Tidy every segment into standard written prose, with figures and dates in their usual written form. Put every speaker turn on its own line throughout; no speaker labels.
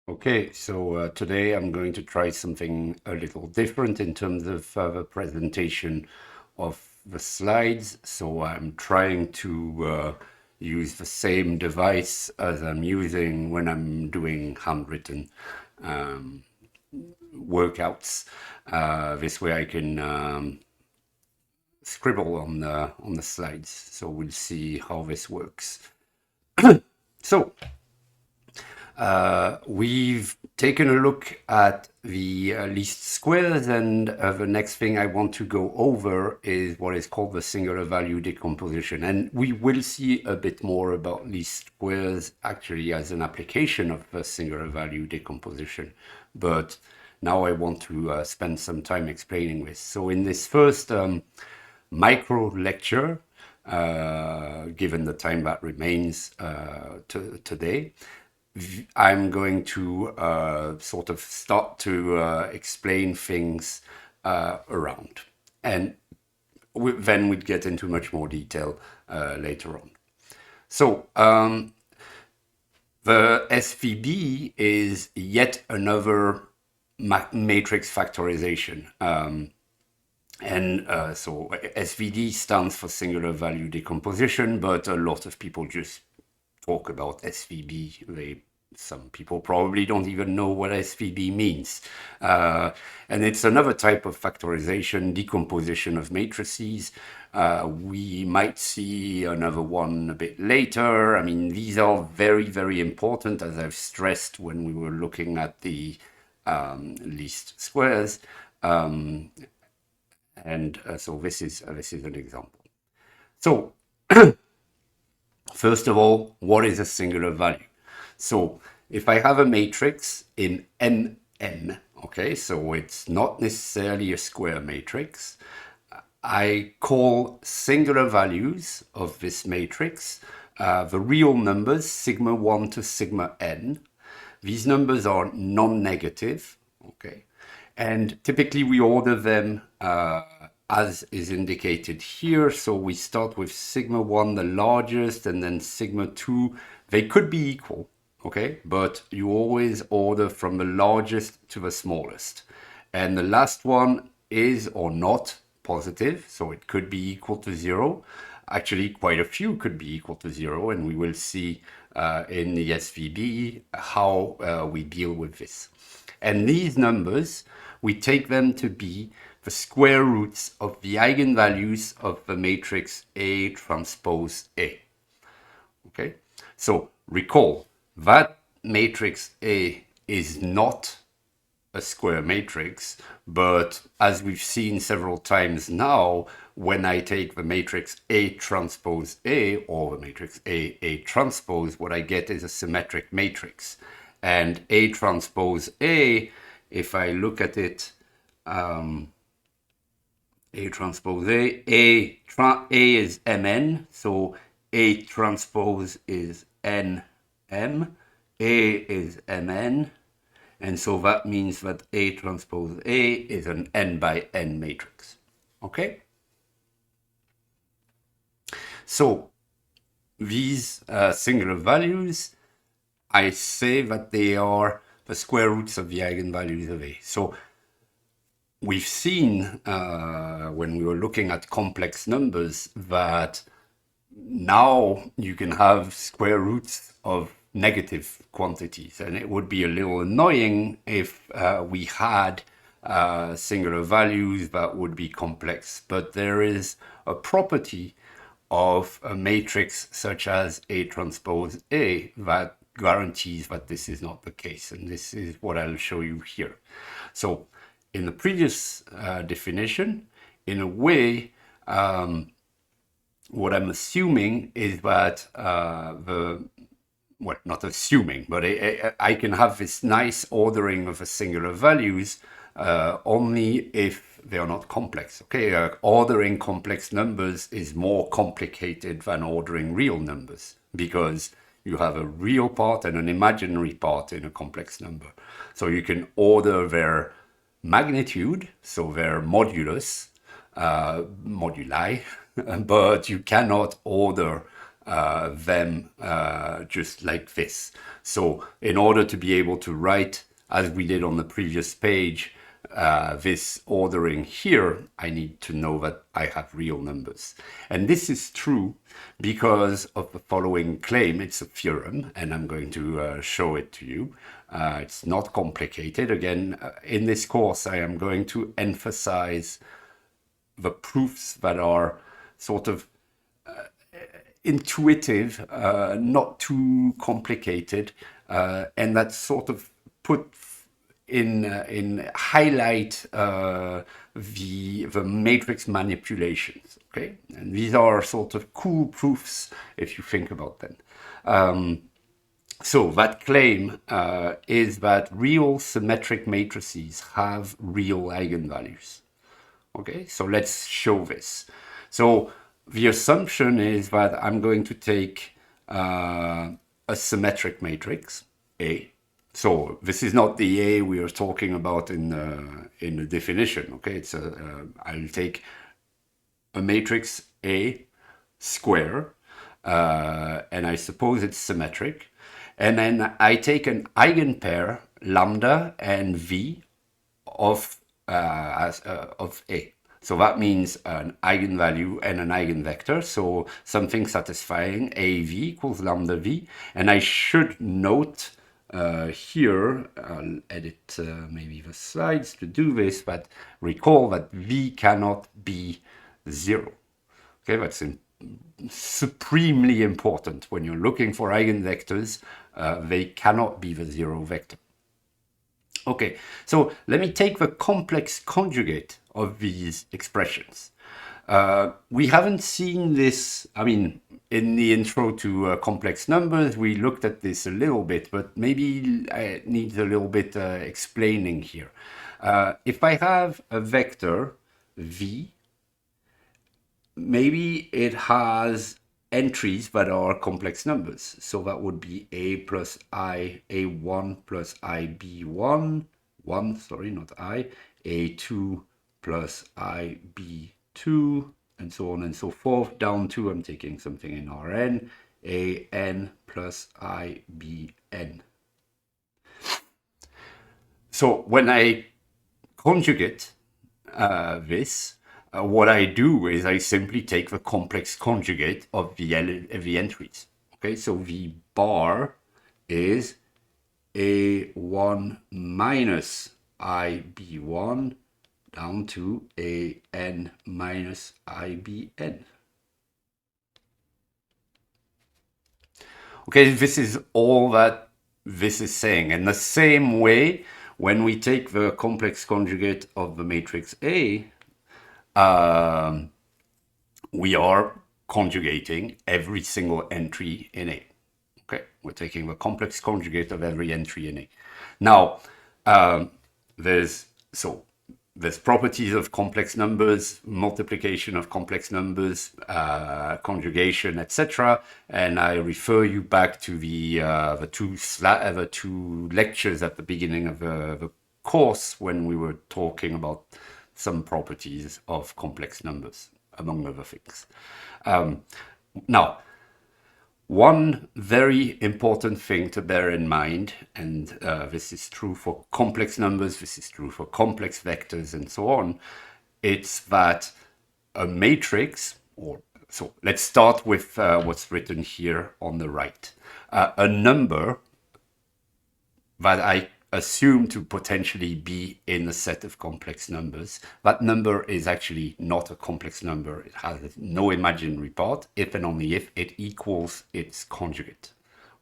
Okay, so today I'm going to try something a little different in terms of the presentation of the slides. So I'm trying to use the same device as I'm using when I'm doing handwritten um, workouts. This way I can scribble on the slides. So we'll see how this works. So we've taken a look at the least squares, and the next thing I want to go over is what is called the singular value decomposition. And we will see a bit more about least squares actually as an application of the singular value decomposition. But now I want to spend some time explaining this. So in this first micro lecture, given the time that remains today, I'm going to sort of start to explain things around. And then we'd get into much more detail later on. So the SVD is yet another matrix factorization. So SVD stands for singular value decomposition, but a lot of people just talk about SVD. Some people probably don't even know what SVD means. And it's another type of factorization, decomposition of matrices. We might see another one a bit later. I mean, these are very, very important, as I've stressed when we were looking at the least squares. So this is an example. So first of all, what is a singular value? So if I have a matrix in Mn, okay, so it's not necessarily a square matrix, I call singular values of this matrix the real numbers, sigma 1 to sigma n. These numbers are non-negative, okay, and typically we order them as is indicated here. So we start with sigma 1, the largest, and then sigma 2. They could be equal, okay? But you always order from the largest to the smallest. And the last one is or not positive, so it could be equal to 0. Actually, quite a few could be equal to 0, and we will see in the SVD how we deal with this. And these numbers, we take them to be the square roots of the eigenvalues of the matrix A transpose A. Okay, so recall that matrix A is not a square matrix, but as we've seen several times now, when I take the matrix A transpose A, or the matrix A transpose, what I get is a symmetric matrix. And A transpose A, if I look at it, A transpose A is Mn, so A transpose is Nm, A is Mn, and so that means that A transpose A is an n by n matrix. Okay? So these singular values, I say that they are the square roots of the eigenvalues of A. So we've seen when we were looking at complex numbers that now you can have square roots of negative quantities, and it would be a little annoying if we had singular values that would be complex. But there is a property of a matrix such as A transpose A that guarantees that this is not the case, and this is what I'll show you here. So in the previous definition, in a way, what I'm assuming is that not assuming, but I can have this nice ordering of the singular values only if they are not complex. Okay, ordering complex numbers is more complicated than ordering real numbers, because you have a real part and an imaginary part in a complex number. So you can order their magnitude, so their modulus, moduli, but you cannot order them just like this. So in order to be able to write, as we did on the previous page, this ordering here, I need to know that I have real numbers. And this is true because of the following claim. It's a theorem, and I'm going to show it to you. It's not complicated. Again, in this course, I am going to emphasize the proofs that are sort of intuitive, not too complicated, and that sort of put in highlight the matrix manipulations. Okay, and these are sort of cool proofs if you think about them. So that claim is that real symmetric matrices have real eigenvalues. Okay, so let's show this. So the assumption is that I'm going to take a symmetric matrix, A. So this is not the A we are talking about in the definition. Okay, it's I'll take a matrix A square, and I suppose it's symmetric. And then I take an eigenpair lambda and V of A. So that means an eigenvalue and an eigenvector. So something satisfying AV equals lambda V. And I should note here, I'll edit maybe the slides to do this, but recall that V cannot be 0. Okay, that's supremely important. When you're looking for eigenvectors, they cannot be the 0 vector. Okay, so let me take the complex conjugate of these expressions. We haven't seen this, I mean, in the intro to complex numbers, we looked at this a little bit, but maybe it needs a little bit explaining here. If I have a vector V, maybe it has entries that are complex numbers. So that would be A plus I, A1 plus IB1, sorry, not I, A2 plus IB2, and so on and so forth, down to, I'm taking something in Rn, AN plus IBN. So when I conjugate this, what I do is I simply take the complex conjugate of the entries. Okay, so V bar is A1 minus IB1 down to AN minus IBN. Okay, this is all that this is saying. And the same way, when we take the complex conjugate of the matrix A, we are conjugating every single entry in A. Okay, we're taking the complex conjugate of every entry in A. Now, there's properties of complex numbers, multiplication of complex numbers, conjugation, etc. And I refer you back to the two lectures at the beginning of the course when we were talking about some properties of complex numbers, among other things. Now, one very important thing to bear in mind, and this is true for complex numbers, this is true for complex vectors, and so on, it's that a matrix, so let's start with what's written here on the right. A number that I assume to potentially be in a set of complex numbers. That number is actually not a complex number. It has no imaginary part, if and only if it equals its conjugate.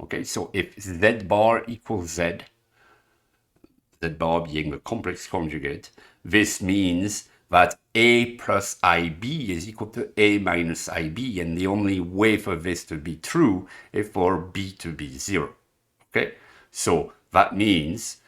Okay, so if Z bar equals Z bar being the complex conjugate, this means that A plus IB is equal to A minus IB, and the only way for this to be true is for B to be 0. Okay, so that means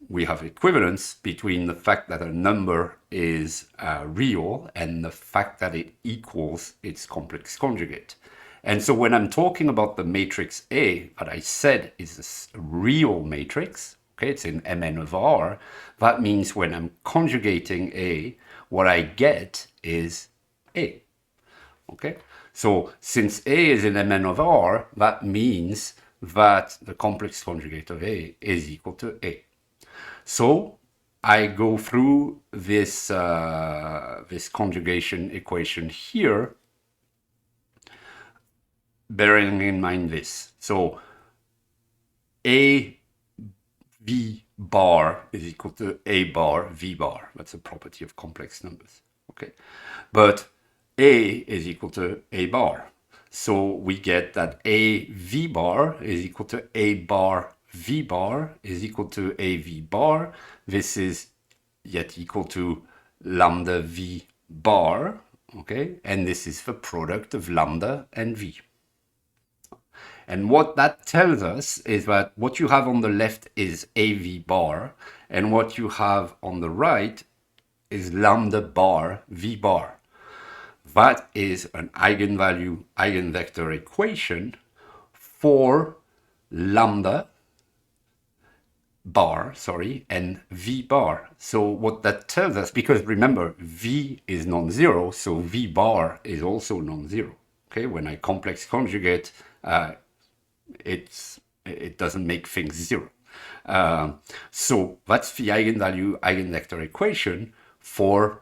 we have equivalence between the fact that a number is real and the fact that it equals its complex conjugate. And so when I'm talking about the matrix A, that I said is a real matrix, okay, it's in Mn of R, that means when I'm conjugating A, what I get is A. Okay, So since A is an Mn of R, that means that the complex conjugate of A is equal to A. So I go through this, this conjugation equation here, bearing in mind this. So A V bar is equal to A bar V bar. That's a property of complex numbers. Okay, but A is equal to A bar. So we get that A V bar is equal to A bar V bar is equal to A V bar. This is yet equal to lambda V bar. Okay, and this is the product of lambda and V. And what that tells us is that what you have on the left is AV bar, and what you have on the right is lambda bar V bar. That is an eigenvalue eigenvector equation for lambda bar, and V bar. So what that tells us, because remember, V is non-zero, so V bar is also non-zero. Okay, when I complex conjugate, it doesn't make things zero. So that's the eigenvalue eigenvector equation for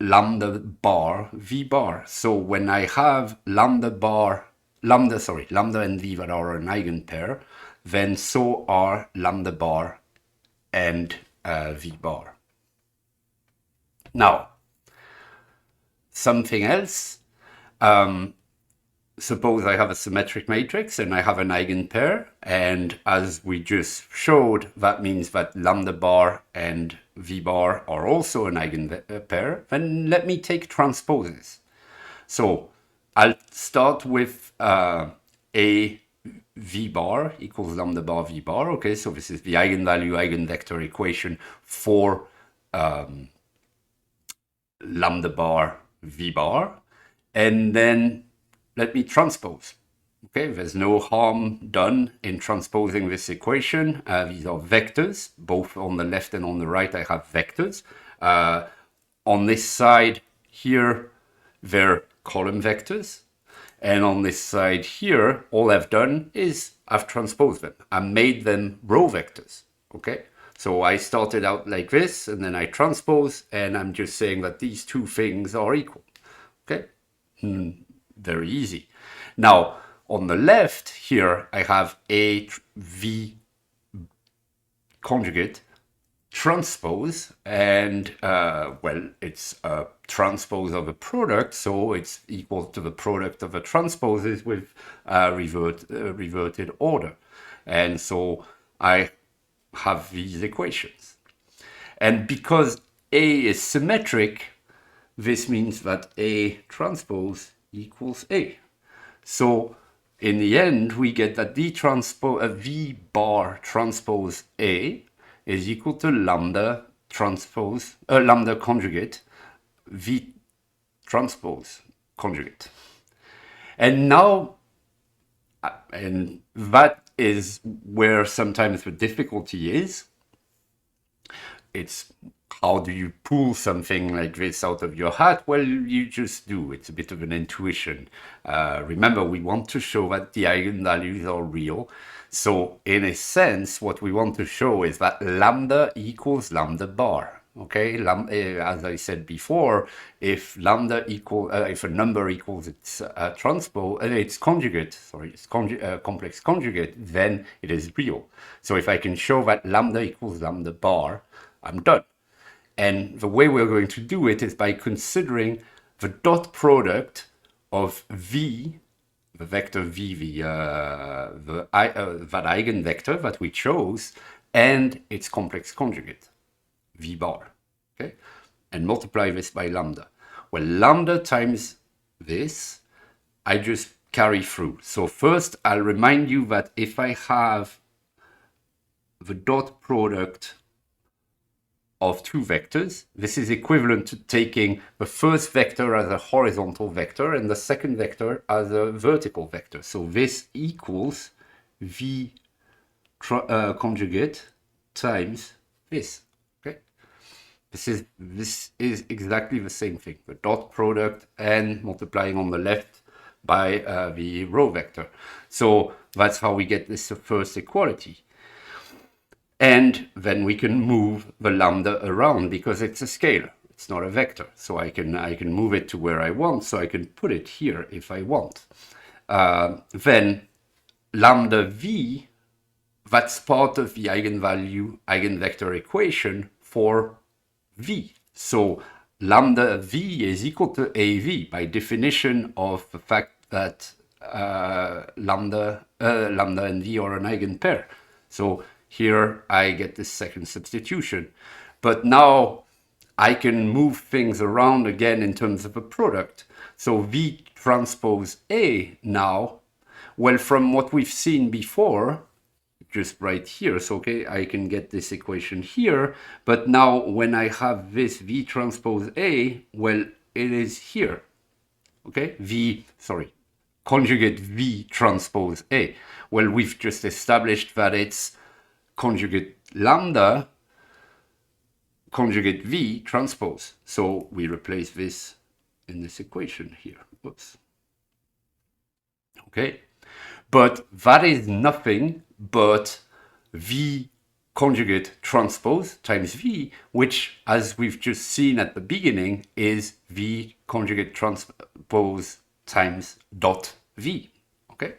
lambda bar V bar. So when I have lambda and V that are an eigenpair, then so are lambda bar and V bar. Now, something else. Suppose I have a symmetric matrix and I have an eigenpair, and as we just showed, that means that lambda bar and V bar are also an eigenpair. Then let me take transposes. So I'll start with A V bar equals lambda bar V bar. Okay, so this is the eigenvalue eigenvector equation for lambda bar V bar. And then let me transpose. Okay, there's no harm done in transposing this equation. These are vectors, both on the left and on the right I have vectors. On this side here, they're column vectors. And on this side here, all I've done is I've transposed them. I made them row vectors, okay? So I started out like this, and then I transpose, and I'm just saying that these two things are equal, okay? Very easy. Now, on the left here, I have A V conjugate transpose, and well, it's a transpose of a product, so it's equal to the product of the transposes with reverted order. And so I have these equations. And because A is symmetric, this means that A transpose equals A. So in the end, we get that V bar transpose A is equal to lambda conjugate V transpose conjugate. And now, and that is where sometimes the difficulty is. It's how do you pull something like this out of your hat? Well, you just do. It's a bit of an intuition. Remember, we want to show that the eigenvalues are real. So in a sense, what we want to show is that lambda equals lambda bar. Okay, as I said before, if if a number equals its its conjugate, complex conjugate, then it is real. So if I can show that lambda equals lambda bar, I'm done. And the way we're going to do it is by considering the dot product of V, the vector V, that eigenvector that we chose, and its complex conjugate, V bar, okay? And multiply this by lambda. Well, lambda times this, I just carry through. So first, I'll remind you that if I have the dot product of two vectors, this is equivalent to taking the first vector as a horizontal vector and the second vector as a vertical vector. So this equals V conjugate times this. Okay, This is exactly the same thing, the dot product and multiplying on the left by the row vector. So that's how we get this first equality. And then we can move the lambda around because it's a scalar. It's not a vector. So I can move it to where I want. So I can put it here if I want. Then lambda v, that's part of the eigenvalue eigenvector equation for v. So lambda v is equal to AV by definition of the fact that lambda and v are an eigenpair. So here I get this second substitution. But now I can move things around again in terms of a product. So v transpose A now, well, from what we've seen before, just right here, so okay, I can get this equation here, but now when I have this v transpose A, well, it is here, okay, conjugate v transpose A. Well, we've just established that it's conjugate lambda conjugate v transpose. So we replace this in this equation here. Whoops. Okay, but that is nothing but v conjugate transpose times v, which, as we've just seen at the beginning, is v conjugate transpose times dot v. Okay,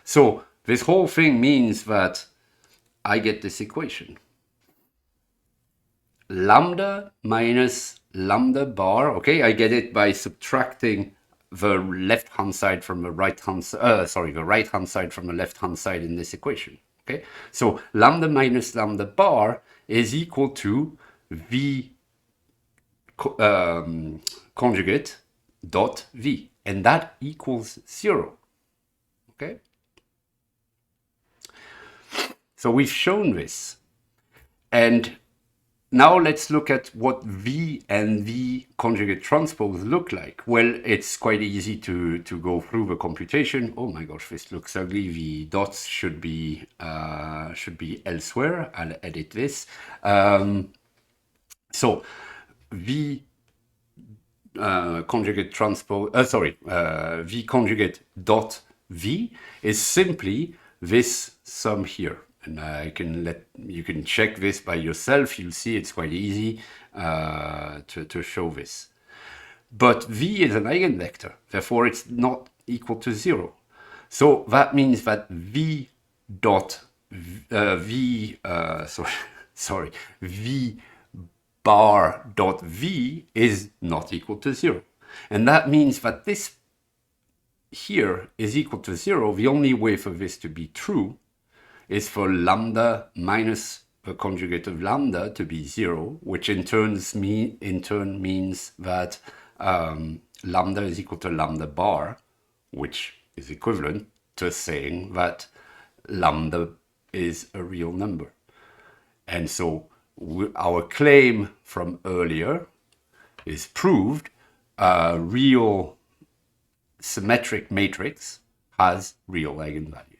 so this whole thing means that I get this equation. Lambda minus lambda bar, okay, I get it by subtracting the left-hand side from the right-hand side, the right-hand side from the left-hand side in this equation, okay? So lambda minus lambda bar is equal to v conjugate dot v, and that equals 0, okay? So we've shown this, and now let's look at what v and v conjugate transpose look like. Well, it's quite easy to go through the computation. Oh my gosh, this looks ugly. The dots should be elsewhere. I'll edit this. So v conjugate transpose, v conjugate dot v is simply this sum here. And you can check this by yourself. You'll see it's quite easy to show this. But v is an eigenvector, therefore it's not equal to 0. So that means that v bar dot v is not equal to 0. And that means that this here is equal to 0. The only way for this to be true is for lambda minus the conjugate of lambda to be 0, which in turn means that lambda is equal to lambda bar, which is equivalent to saying that lambda is a real number. And so our claim from earlier is proved. A real symmetric matrix has real eigenvalues.